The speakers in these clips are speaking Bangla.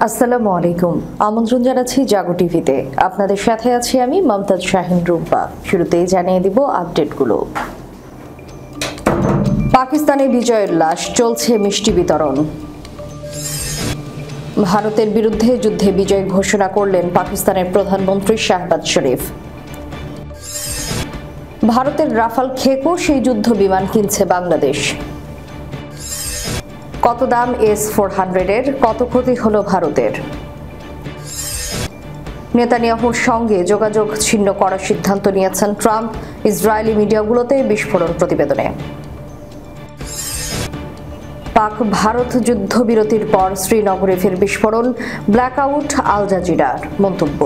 আসসালামু আলাইকুম। আমন্ত্রণ জানাচ্ছি জাগো টিভিতে। আপনাদের সাথে আছি আমি মমতাজ শাহিন রুম্পা। শুরুতেই জানিয়ে দিব আপডেটগুলো। পাকিস্তানে বিজয়ের উল্লাস, চলছে মিষ্টি বিতরণ। ভারতের বিরুদ্ধে যুদ্ধে বিজয় ঘোষণা করলেন পাকিস্তানের প্রধানমন্ত্রী শাহবাজ শরীফ। ভারতের রাফাল খেকো সেই যুদ্ধ বিমান কিনছে বাংলাদেশ। কত দাম S-400-এর, কত ক্ষতি হলো ভারতের। নেতানিয়াহুর সঙ্গে যোগাযোগ ছিন্ন করার সিদ্ধান্ত নিয়েছেন ট্রাম্প, ইসরায়েলি মিডিয়াগুলোতে বিস্ফোরণ প্রতিবেদনে। পাক ভারত যুদ্ধবিরতির পর শ্রীনগরে ফের বিস্ফোরণ, ব্ল্যাকআউট আল জাজিরার মন্তব্য।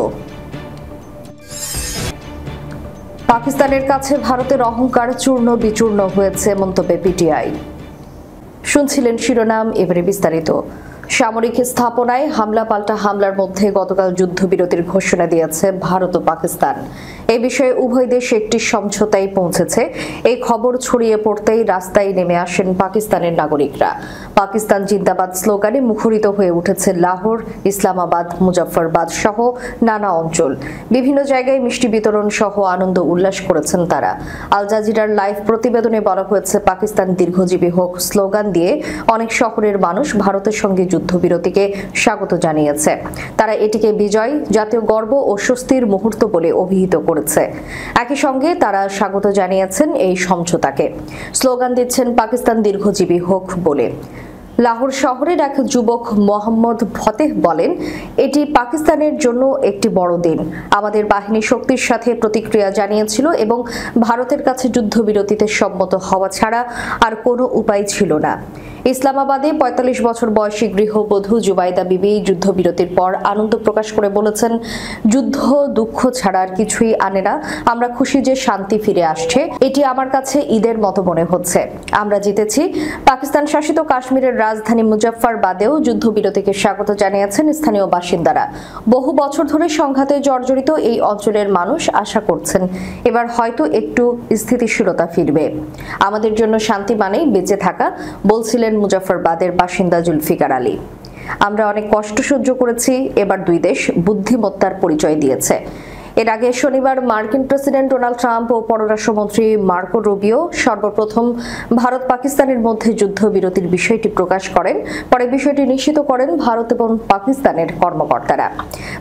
পাকিস্তানের কাছে ভারতের অহংকার চূর্ণ বিচূর্ণ হয়েছে মন্তব্যে পিটিআই। শুনছিলেন শিরোনাম, এবারে বিস্তারিত। সামরিক স্থাপনায় হামলা পাল্টা হামলার মধ্যে গতকাল যুদ্ধবিরতির ঘোষণা দিয়েছে ভারত ও পাকিস্তান। এই বিষয়ে উভয় দেশ একটি সমঝোতায় পৌঁছেছে। এই খবর ছড়িয়ে পড়তেই রাস্তায় নেমে আসেন পাকিস্তানের নাগরিকরা। পাকিস্তান জিন্দাবাদ স্লোগানে মুখরিত হয়ে উঠেছে লাহোর, ইসলামাবাদ, মুজফ্ফরবাদ সহ নানা অঞ্চল। বিভিন্ন জায়গায় মিষ্টি বিতরণ সহ আনন্দ উল্লাস করেছেন তারা। আল জাজিরার লাইভ প্রতিবেদনে বলা হয়েছে, পাকিস্তান দীর্ঘজীবী হোক স্লোগান দিয়ে অনেক শহরের মানুষ ভারতের সঙ্গে যুদ্ধবিরতিকে স্বাগত জানিয়েছে। তারা এটিকে বিজয়, জাতীয় গর্ব ও স্বস্তির মুহূর্ত বলে অভিহিত করেছে। একই সঙ্গে তারা স্বাগত জানিয়েছেন এই সমঝোতাকে। স্লোগান দিচ্ছেন পাকিস্তান দীর্ঘজীবী হোক বলে। লাহোর শহরের এক যুবক মোহাম্মদ ফতেহ বলেন, এটি পাকিস্তানের জন্য একটি বড় দিন। আমাদের বাহিনী শক্তির সাথে প্রতিক্রিয়া জানিয়েছিল এবং ভারতের কাছে যুদ্ধবিরতিতে সম্মত হওয়া ছাড়া আর কোনো উপায় ছিল না। ইসলামাবাদে ৪৫ বছর বয়সী গৃহবধূ জুবাইদা বিবি যুদ্ধবিরতির পর আনন্দ প্রকাশ করে বলেছেন, যুদ্ধ দুঃখ ছাড়া আর কিছুই আনে না। আমরা খুশি যে শান্তি ফিরে আসছে। এটি আমার কাছে ঈদের মতো মনে হচ্ছে। আমরা জিতেছি। পাকিস্তান শাসিত কাশ্মীরের রাজধানী মুজফ্ফরবাদেও যুদ্ধবিরতিকে স্বাগত জানিয়েছেন স্থানীয় বাসিন্দারা। বহু বছর ধরে সংঘাতে জর্জরিত এই অঞ্চলের মানুষ আশা করছেন এবার হয়তো একটু স্থিতিশীলতা ফিরবে। আমাদের জন্য শান্তি মানেই বেঁচে থাকা, বলছিলেন মুজফ্ফরবাদের বাসিন্দা জুলফিকার আলী। আমরা অনেক কষ্ট সহ্য করেছি, এবার দুই দেশ বুদ্ধিমত্তার পরিচয় দিয়েছে। এর আগে শনিবার মার্কিন প্রেসিডেন্ট ডোনাল্ড ট্রাম্প ও পররাষ্ট্রমন্ত্রী মার্কো রুবিও সর্বপ্রথম ভারত পাকিস্তানের মধ্যে যুদ্ধবিরতির বিষয়টি প্রকাশ করেন। পরে বিষয়টি নিশ্চিত করেন ভারত এবং পাকিস্তানের কর্মকর্তারা।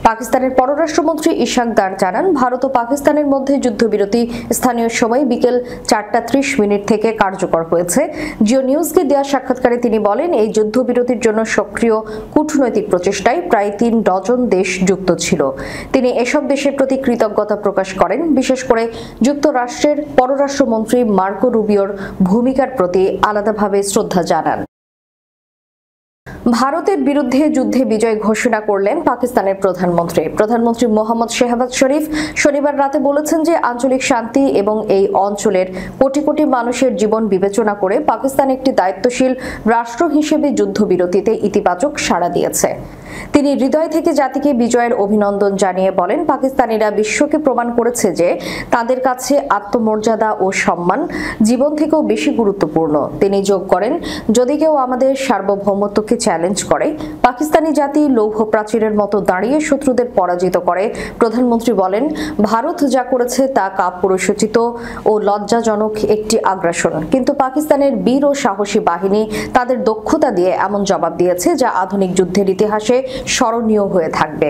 পাকিস্তানের পররাষ্ট্রমন্ত্রী ইশাক দার জানান, ভারত ও পাকিস্তানের মধ্যে যুদ্ধবিরতি স্থানীয় সময় বিকেল ৪টা ৩০ থেকে কার্যকর হয়েছে। জিও নিউজকে দেওয়া সাক্ষাৎকারে তিনি বলেন, এই যুদ্ধবিরতির জন্য সক্রিয় কূটনৈতিক প্রচেষ্টায় প্রায় ৩ ডজন দেশ যুক্ত ছিল। তিনি এসব দেশের প্রতি কৃতজ্ঞতা প্রকাশ করেন, বিশেষ করে যুক্তরাষ্ট্রের পররাষ্ট্রমন্ত্রী মার্কো রুবিওর ভূমিকার প্রতি আলাদাভাবে শ্রদ্ধা জানান। ভারতের বিরুদ্ধে যুদ্ধে বিজয় ঘোষণা করলেন পাকিস্তানের প্রধানমন্ত্রী মোহাম্মদ শাহবাজ শরীফ শনিবার রাতে বলেছেন যে আঞ্চলিক শান্তি এবং এই অঞ্চলের কোটি কোটি মানুষের জীবন বিবেচনা করে পাকিস্তান একটি দায়িত্বশীল রাষ্ট্র হিসেবে যুদ্ধবিরতিতে ইতিবাচক সাড়া দিয়েছে। তিনি হৃদয় থেকে জাতিকে বিজয়ের অভিনন্দন জানিয়ে বলেন, পাকিস্তানিরা বিশ্বকে প্রমাণ করেছে যে তাদের কাছে আত্মমর্যাদা ও সম্মান জীবন থেকেও বেশি গুরুত্বপূর্ণ। তিনি যোগ করেন, যদি কেউ আমাদের সার্বভৌমত্বকে চ্যালেঞ্জ করে, পাকিস্তানি জাতি লৌহ প্রাচীরের মতো দাঁড়িয়ে শত্রুদের পরাজিত করে। প্রধানমন্ত্রী বলেন, ভারত যা করেছে তা কাপুরুষোচিত ও লজ্জাজনক একটি আগ্রাসন, কিন্তু পাকিস্তানের বীর ও সাহসী বাহিনী তাদের দক্ষতা দিয়ে এমন জবাব দিয়েছে যা আধুনিক যুদ্ধের ইতিহাসে স্মরণীয় হয়ে থাকবে।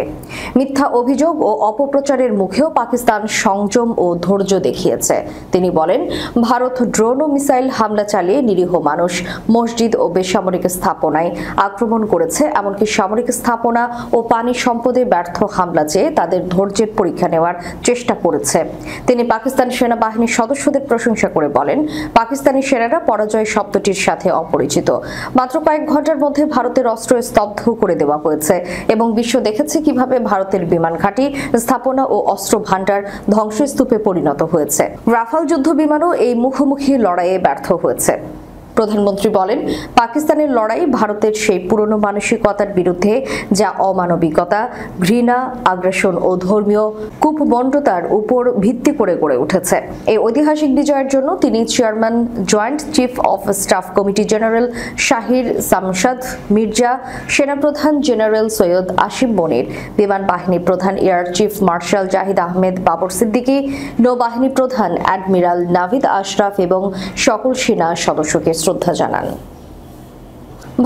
মিথ্যা অভিযোগ ও অপপ্রচারের মুখেও পাকিস্তান সংযম ও ধৈর্য দেখিয়েছে। তিনি বলেন, ভারত ড্রোন ও মিসাইল হামলা চালিয়ে নিরীহ মানুষ, মসজিদ ও বেসামরিক স্থাপনায় আক্রমণ করেছে, এমনকি সামরিক স্থাপনা ও পানি সম্পদে ব্যর্থ হামলা চেয়ে তাদের ধৈর্যের পরীক্ষা নেওয়ার চেষ্টা করেছে। তিনি পাকিস্তান সেনাবাহিনীর সদস্যদের প্রশংসা করে বলেন, পাকিস্তানি সেনারা পরাজয় শব্দটির সাথে অপরিচিত। মাত্র কয়েক ঘন্টার মধ্যে ভারতের অস্ত্র স্তব্ধ করে দেওয়া হয়েছে এবং বিশ্ব দেখেছে কিভাবে ভারতের বিমান ঘাঁটি, স্থাপনা ও অস্ত্র ভান্ডার ধ্বংসস্তূপে পরিণত হয়েছে। রাফাল যুদ্ধ বিমানও এই মুখোমুখি লড়াইয়ে ব্যর্থ হয়েছে। প্রধানমন্ত্রী বলেন, পাকিস্তানের লড়াই ভারতের সেই পুরনো মানসিকতার বিরুদ্ধে, যা অমানবিকতা, ঘৃণা, আগ্রাসন ও ধর্মীয় কূপমণ্ডতার উপর ভিত্তি করে গড়ে উঠেছে। এই ঐতিহাসিক বিজয়ের জন্য তিনি chairman joint chief of staff committee general Shahir Shamshad Mirza, সেনাপ্রধান জেনারেল সৈয়দ আসিম মনির, বিমান বাহিনী প্রধান air chief marshal Zahid Ahmed Babar Siddiqui, নৌবাহিনী প্রধান অ্যাডমিরাল নাভিদ আশরাফ এবং সকল সেনা সদস্যকে শ্রদ্ধা জানান।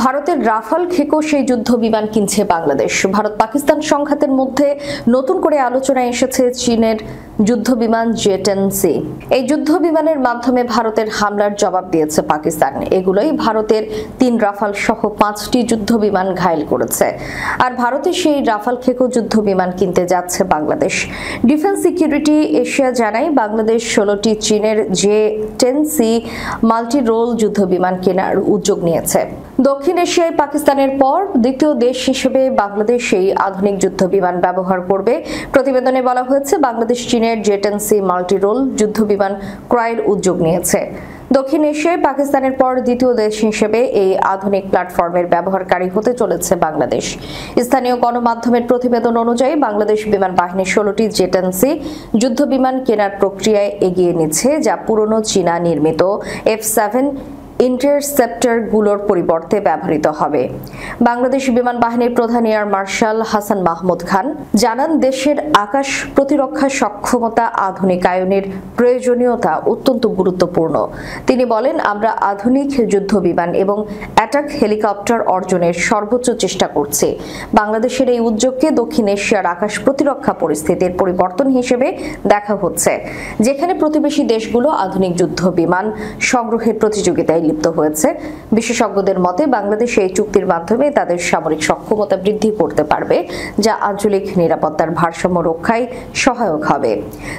ভারতের রাফাল খেকো সেই যুদ্ধ বিমান কিনছে বাংলাদেশ। ভারত পাকিস্তান সংঘাতের মধ্যে নতুন করে আলোচনায় এসেছে চীনের যুদ্ধ বিমান জে-10C। এই যুদ্ধ বিমানের মাধ্যমে ভারতের হামলার জবাব দিয়েছে পাকিস্তান। এগুলোই ভারতের 3 রাফাল সহ 5টি যুদ্ধ বিমান ঘায়েল করেছে। আর ভারতে সেই রাফাল খেকো যুদ্ধ বিমান কিনতে যাচ্ছে বাংলাদেশ। ডিফেন্স সিকিউরিটি এশিয়া জানায়, বাংলাদেশ 16টি চীনের জে-10C মাল্টি রোল যুদ্ধ বিমান কেনার উদ্যোগ নিয়েছে। দক্ষিণ এশিয়ায় পাকিস্তানের পর দ্বিতীয় দেশ হিসেবে বাংলাদেশ এই আধুনিক যুদ্ধ বিমান ব্যবহার করবে। প্রতিবেদনে বলা হয়েছে, বাংলাদেশ চীনের জে-10C মাল্টি রোল যুদ্ধ বিমান ক্রয়ের উদ্যোগ নিয়েছে। দক্ষিণ এশিয়ায় পাকিস্তানের পর দ্বিতীয় দেশ হিসেবে এই আধুনিক প্ল্যাটফর্মের ব্যবহারকারী হতে চলেছে বাংলাদেশ। স্থানীয় গণমাধ্যমের প্রতিবেদন অনুযায়ী, বাংলাদেশ বিমান বাহিনী 16টি জে-10C যুদ্ধ বিমান কেনার প্রক্রিয়ায় এগিয়ে নিচ্ছে, যা পুরনো চীনা নির্মিত F-7 ইন্টারসেপ্টরগুলোর পরিবর্তে ব্যবহৃত হবে। বাংলাদেশ বিমান বাহিনীর প্রধান এয়ার মার্শাল হাসান মাহমুদ খান জানান, দেশের আকাশ প্রতিরক্ষা সক্ষমতা আধুনিকায়নের প্রয়োজনীয়তা অত্যন্ত গুরুত্বপূর্ণ। তিনি বলেন, আমরা আধুনিক যুদ্ধ বিমান এবং অ্যাটাক হেলিকপ্টার অর্জনের সর্বোচ্চ চেষ্টা করছি। বাংলাদেশের এই উদ্যোগকে দক্ষিণ এশিয়ার আকাশ প্রতিরক্ষা পরিস্থিতির পরিবর্তন হিসেবে দেখা হচ্ছে, যেখানে প্রতিবেশী দেশগুলো আধুনিক যুদ্ধ বিমান সংগ্রহের প্রতিযোগিতায় লিপ্ত হয়েছে। বিশেষজ্ঞদের মতে, বাংলাদেশ এই চুক্তির মাধ্যমে তাদের সামরিক সক্ষমতা বৃদ্ধি করতে পারবে, যা আঞ্চলিক নিরাপত্তার ভারসাম্য রক্ষায় সহায়ক হবে।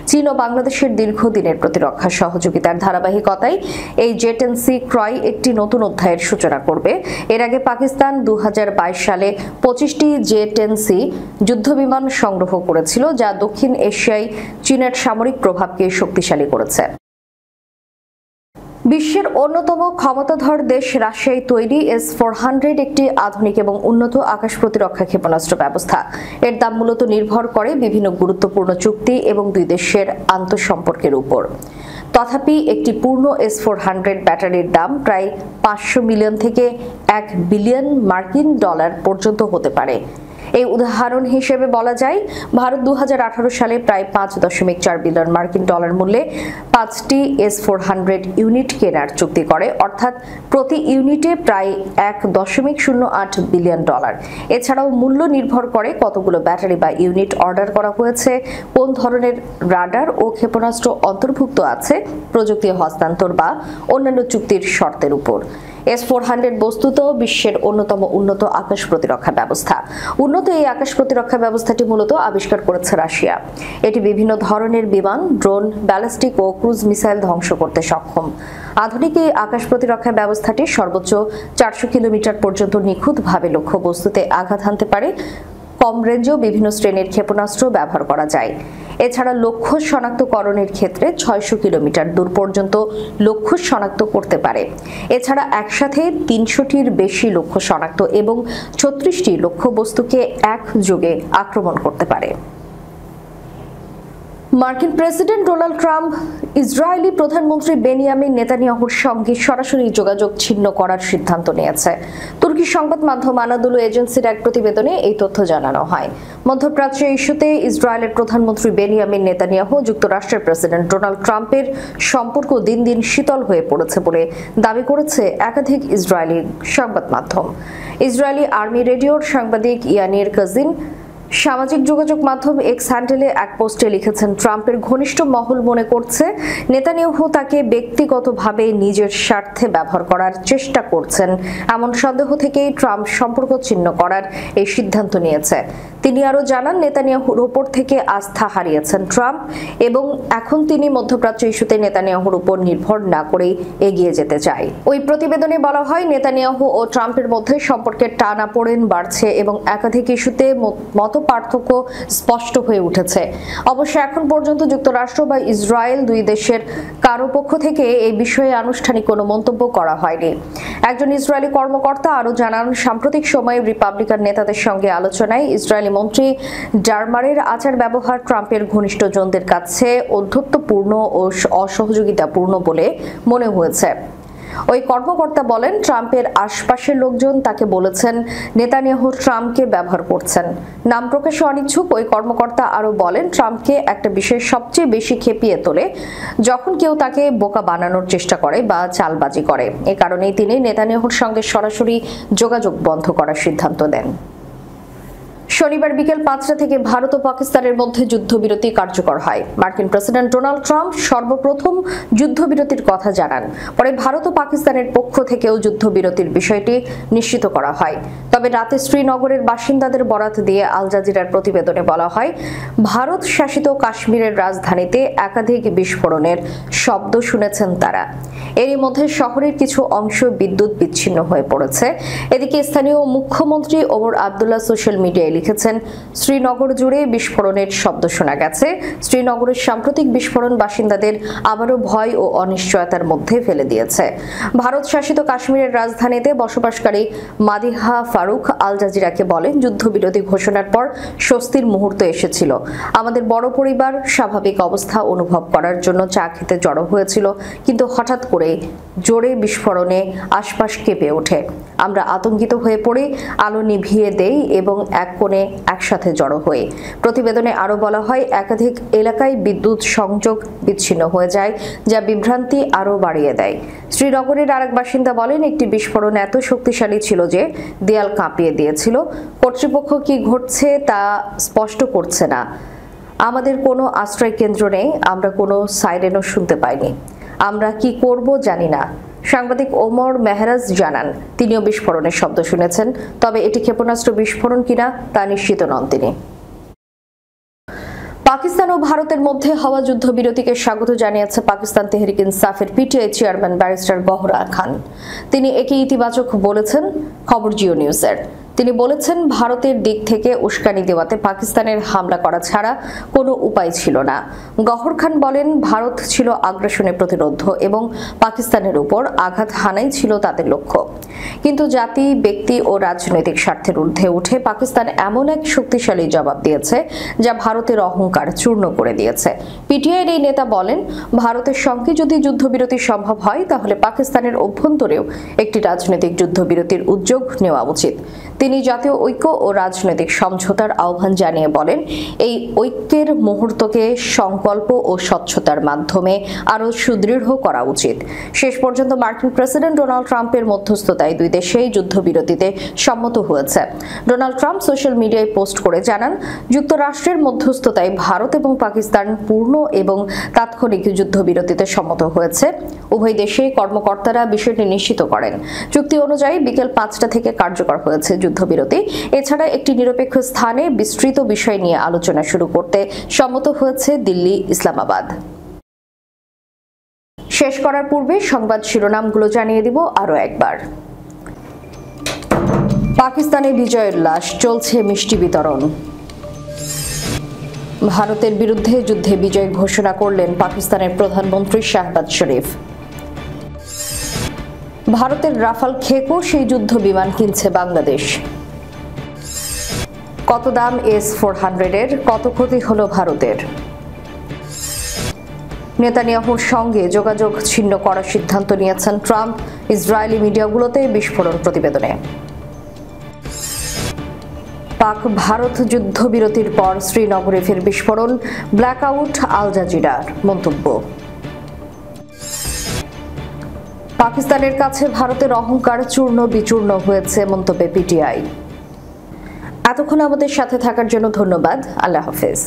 চীন ও বাংলাদেশের দীর্ঘদিনের প্রতিরক্ষা সহযোগিতার ধারাবাহিকতায় এই জে-10C ক্রয় একটি নতুন অধ্যায়ের সূচনা করবে। এর আগে পাকিস্তান 2022 সালে 25টি জে-10C যুদ্ধবিমান সংগ্রহ করেছিল, যা দক্ষিণ এশিয়ায় চীনের সামরিক প্রভাবকে শক্তিশালী করেছে। বিশ্বের অন্যতম ক্ষমতাধর দেশ রাশিয়ায় তৈরি S-400 একটি আধুনিক এবং উন্নত আকাশ প্রতিরক্ষা ক্ষেপণাস্ত্র ব্যবস্থা। এর দাম মূলত নির্ভর করে বিভিন্ন গুরুত্বপূর্ণ চুক্তি এবং দুই দেশের আন্তঃসম্পর্কের উপর। তথাপি একটি পূর্ণ S-400 ব্যাটারির দাম প্রায় 500 মিলিয়ন থেকে $1 বিলিয়ন পর্যন্ত হতে পারে। এই উদাহরণ হিসেবে বলা যায়, ভারত 2018 সালে প্রায় $5.4 বিলিয়ন মূল্যে 5টি S-400 ইউনিট কেনার চুক্তি করে, অর্থাৎ প্রতি ইউনিটে প্রায় $1.08 বিলিয়ন। এছাড়াও মূল্য নির্ভর করে কতগুলো ব্যাটারি বা ইউনিট অর্ডার করা হয়েছে, কোন ধরনের রাডার ও ক্ষেপণাস্ত্র অন্তর্ভুক্ত আছে, প্রযুক্তি হস্তান্তর বা অন্যান্য চুক্তির শর্তের উপর। S-400 বস্তুত বিশ্বের অন্যতম উন্নত আকাশ প্রতিরক্ষা ব্যবস্থা। উন্নত এই আকাশ প্রতিরক্ষা ব্যবস্থাটি মূলত আবিষ্কার করেছে রাশিয়া। এটি বিভিন্ন ধরনের বিমান, ড্রোন, ব্যালিস্টিক ও ক্রুজ মিসাইল ধ্বংস করতে সক্ষম। আধুনিক এই আকাশ প্রতিরক্ষা ব্যবস্থাটি সর্বোচ্চ 400 কিলোমিটার পর্যন্ত নিখুঁতভাবে লক্ষ্যবস্তুতে আঘাত হানতে পারে। কম রেঞ্জেও বিভিন্ন শ্রেণীর ক্ষেপণাস্ত্র ব্যবহার করা যায়। এছাড়া লক্ষ্য শনাক্তকরণের ক্ষেত্রে 600 কিলোমিটার দূর পর্যন্ত লক্ষ্য শনাক্ত করতে পারে। এছাড়া একসাথে 300টির বেশি লক্ষ্য শনাক্ত এবং 36টি লক্ষ্যবস্তুকে একযোগে আক্রমণ করতে পারে। মার্কিন প্রেসিডেন্ট ডোনাল্ড ট্রাম্প ইসরায়েলি প্রধানমন্ত্রী বেনিয়ামিন নেতানিয়াহুর সঙ্গে সরাসরি যোগাযোগ ছিন্ন করার সিদ্ধান্ত নিয়েছে। তুর্কি সংবাদ মাধ্যম আনাদোলু এজেন্সির এক প্রতিবেদনে এই তথ্য জানানো হয়। মধ্যপ্রাচ্য ইস্যুতে ইসরায়েলের প্রধানমন্ত্রী বেনিয়ামিন নেতানিয়াহু যুক্তরাষ্ট্রের প্রেসিডেন্ট ডোনাল্ড ট্রাম্পের সম্পর্ক দিন দিন শীতল হয়ে পড়েছে বলে দাবি করেছে একাধিক ইসরায়েলি সংবাদ মাধ্যম। ইসরায়েলি আর্মি রেডিওর সাংবাদিক ইয়ানির কাজিন সামাজিক যোগাযোগ মাধ্যম এক্স হ্যান্ডেলে এক পোস্টে লিখেছেন, ট্রাম্পের ঘনিষ্ঠ মহল মনে করছে নেতানিয়াহু তাকে ব্যক্তিগতভাবে নিজের স্বার্থে ব্যবহার করার চেষ্টা করছেন। এমন সন্দেহ থেকেই ট্রাম্প সম্পর্ক ছিন্ন করার এই সিদ্ধান্ত নিয়েছে। তিনি আরও জানান, নেতানিয়াহুর উপর থেকে আস্থা হারিয়েছেন ট্রাম্প এবং এখন তিনি মধ্যপ্রাচ্য ইস্যুতে নেতানিয়াহুর উপর নির্ভর না করে এগিয়ে যেতে চায়। ওই প্রতিবেদনে বলা হয়, নেতানিয়াহু ও ট্রাম্পের মধ্যে সম্পর্কের টানাপোড়েন বাড়ছে এবং একাধিক ইস্যুতে মত পার্থক্য স্পষ্ট হয়ে উঠেছে। অবশ্য এখন পর্যন্ত যুক্তরাষ্ট্র বা ইসরায়েল দুই দেশের কারো পক্ষ থেকে এই বিষয়ে আনুষ্ঠানিক কোনো মন্তব্য করা হয়নি। একজন ইসরায়েলি কর্মকর্তা আরও জানান, সাম্প্রতিক সময়ে রিপাবলিকান নেতাদের সঙ্গে আলোচনায় ইসরায়েলি মন্ত্রী ডারমারের আচার ব্যবহার ট্রাম্পের ঘনিষ্ঠজনদের কাছে ঔদ্ধত্যপূর্ণ ও অসহযোগিতাপূর্ণ বলে মনে হয়েছে। ওই কর্মকর্তা বলেন, ট্রাম্পের আশপাশের লোকজন তাকে বলেছেন নেতানিয়াহু ট্রাম্পকে ব্যবহার করছেন। নাম প্রকাশে অনিচ্ছুক ওই কর্মকর্তা আরও বলেন, ট্রাম্পকে একটা বিষয় সবচেয়ে বেশি খেপিয়ে তোলে যখন কেউ তাকে বোকা বানানোর চেষ্টা করে বা চালবাজি করে। এ কারণেই তিনি নেতানিয়াহুর সঙ্গে সরাসরি যোগাযোগ বন্ধ করার সিদ্ধান্ত দেন। শনিবার বিকেল 5টা থেকে ভারত ও পাকিস্তানের মধ্যে যুদ্ধবিরতি কার্যকর হয়। মার্কিন প্রেসিডেন্ট ডোনাল্ড ট্রাম্প সর্বপ্রথম যুদ্ধবিরতির কথা জানান। পরে ভারত ও পাকিস্তানের পক্ষ থেকেও যুদ্ধবিরতির বিষয়টি নিশ্চিত করা হয়। তবে রাতে শ্রীনগরের বাসিন্দাদের বরাত দিয়ে আল জাজিরার প্রতিবেদনে বলা হয়, ভারত শাসিত কাশ্মীরের রাজধানীতে একাধিক বিস্ফোরণের শব্দ শুনেছেন তারা। এরই মধ্যে শহরের কিছু অংশ বিদ্যুৎ বিচ্ছিন্ন হয়ে পড়েছে। এদিকে স্থানীয় মুখ্যমন্ত্রী ওমর আবদুল্লাহ সোশ্যাল মিডিয়ায় লিখেছেন, শ্রীনগর জুড়ে বিস্ফোরণের শব্দ শোনা গেছে। শ্রীনগরের সাম্প্রতিক বিস্ফোরণ বাসিন্দাদের আবারও ভয় ও অনিশ্চয়তার মধ্যে ফেলে দিয়েছে। ভারত শাসিত কাশ্মীরের রাজধানীতে বসবাসকারী মাদিহা ফারুক আল জাজিরাকে বলেন, যুদ্ধবিরতি ঘোষণার পর স্বস্তির মুহূর্ত এসেছিল। আমাদের বড় পরিবার স্বাভাবিক অবস্থা অনুভব করার জন্য চা খেতে জড়ো হয়েছিল, কিন্তু হঠাৎ করে জোরে বিস্ফোরণে আশপাশ কেঁপে ওঠে। আমরা আতঙ্কিত হয়ে পড়ে আলো নিভিয়ে দেই এবং এক কোণে একসাথে জড়ো হই। প্রতিবেদনে আরও বলা হয়, একাধিক এলাকায় বিদ্যুৎ সংযোগ বিচ্ছিন্ন হয়ে যায়, যা বিভ্রান্তি আরও বাড়িয়ে দেয়। শ্রীনগরের আরেক বাসিন্দা বলেন, একটি বিস্ফোরণ এত শক্তিশালী ছিল যে দেয়াল কাঁপিয়ে দিয়েছিল। কর্তৃপক্ষ কি ঘটছে তা স্পষ্ট করছে না। আমাদের কোনো আশ্রয় কেন্দ্র নেই, আমরা কোনো সাইরেনও শুনতে পাইনি। আমরা কি করব জানি না। সাংবাদিক ওমর মেহরাজ জানান, তিনিও বিস্ফোরণের শব্দ শুনেছেন, তবে এটি ক্ষেপণাস্ত্র বিস্ফোরণ কিনা তা নিশ্চিত নন তিনি। পাকিস্তান ও ভারতের মধ্যে হওয়া যুদ্ধবিরতিকে স্বাগত জানিয়েছে পাকিস্তান তেহরিক ইনসাফের পিটিআই চেয়ারম্যান ব্যারিস্টার গহরা খান। তিনি একে ইতিবাচক বলেছেন খবর জিও নিউজের। তিনি বলেছেন, ভারতের দিক থেকে উস্কানি দেওয়াতে পাকিস্তানের হামলা করা ছাড়া কোনো উপায় ছিল না। গহর খান বলেন, ভারত ছিল আগ্রাসনে প্রতিরোধ এবং পাকিস্তানের উপর আঘাত হানাই ছিল তাদের লক্ষ্য। কিন্তু জাতি, ব্যক্তি ও রাজনৈতিক স্বার্থের ঊর্ধ্বে উঠে পাকিস্তান এমন এক শক্তিশালী জবাব দিয়েছে যা ভারতের অহংকার চূর্ণ করে দিয়েছে। পিটিআইয়ের এই নেতা বলেন, ভারতের সঙ্গে যদি যুদ্ধবিরতি সম্ভব হয় তাহলে পাকিস্তানের অভ্যন্তরেও একটি রাজনৈতিক যুদ্ধবিরতির উদ্যোগ নেওয়া উচিত। তিনি জাতীয় ঐক্য ও রাজনৈতিক সমঝোতার আহ্বান জানিয়ে বলেন, এই ঐক্যের মুহূর্তকে সংকল্প ও স্বচ্ছতার মাধ্যমে আরও সুদৃঢ় করা উচিত। শেষ পর্যন্ত মার্কিন প্রেসিডেন্ট ডোনাল্ড ট্রাম্পের মধ্যস্থতায় দুই দেশেই যুদ্ধবিরতিতে সম্মত হয়েছে। ডোনাল্ড ট্রাম্প সোশ্যাল মিডিয়ায় পোস্ট করে জানান, যুক্তরাষ্ট্রের মধ্যস্থতায় ভারত এবং পাকিস্তান পূর্ণ এবং তাৎক্ষণিক যুদ্ধবিরতিতে সম্মত হয়েছে। উভয় দেশেই কর্মকর্তারা বিষয়টি নিশ্চিত করেন। চুক্তি অনুযায়ী বিকেল 5টা থেকে কার্যকর হয়েছে যুদ্ধবিরতি। এছাড়া একটি নিরপেক্ষ স্থানে বিস্তৃত বিষয় নিয়ে আলোচনা শুরু করতে সম্মত হয়েছে দিল্লি, ইসলামাবাদ। শেষ করার পূর্বে সংবাদ শিরোনামগুলো জানিয়ে দিব আরও একবার। পাকিস্তানে বিজয় উল্লাস, চলছে মিষ্টি বিতরণ। ভারতের বিরুদ্ধে যুদ্ধে বিজয় ঘোষণা করলেন পাকিস্তানের প্রধানমন্ত্রী শাহবাজ শরীফ। ভারতের রাফাল খেকো সেই যুদ্ধ বিমান কিনছে বাংলাদেশ। কত দাম S-400-এর, কত ক্ষতি হলো ভারতের। নেতানিয়াহুর সঙ্গে যোগাযোগ ছিন্ন করার সিদ্ধান্ত নিয়েছেন ট্রাম্প, ইসরায়েলি মিডিয়াগুলোতে বিস্ফোরণ প্রতিবেদনে। পাক ভারত যুদ্ধবিরতির পর শ্রীনগরে ফের বিস্ফোরণ, ব্ল্যাকআউট আল জাজিরার মন্তব্য। পাকিস্তানের কাছে ভারতের অহংকার চূর্ণ বিচূর্ণ হয়েছে মন্তব্যে পিটিআই। এতক্ষণ আমাদের সাথে থাকার জন্য ধন্যবাদ। আল্লাহ হাফেজ।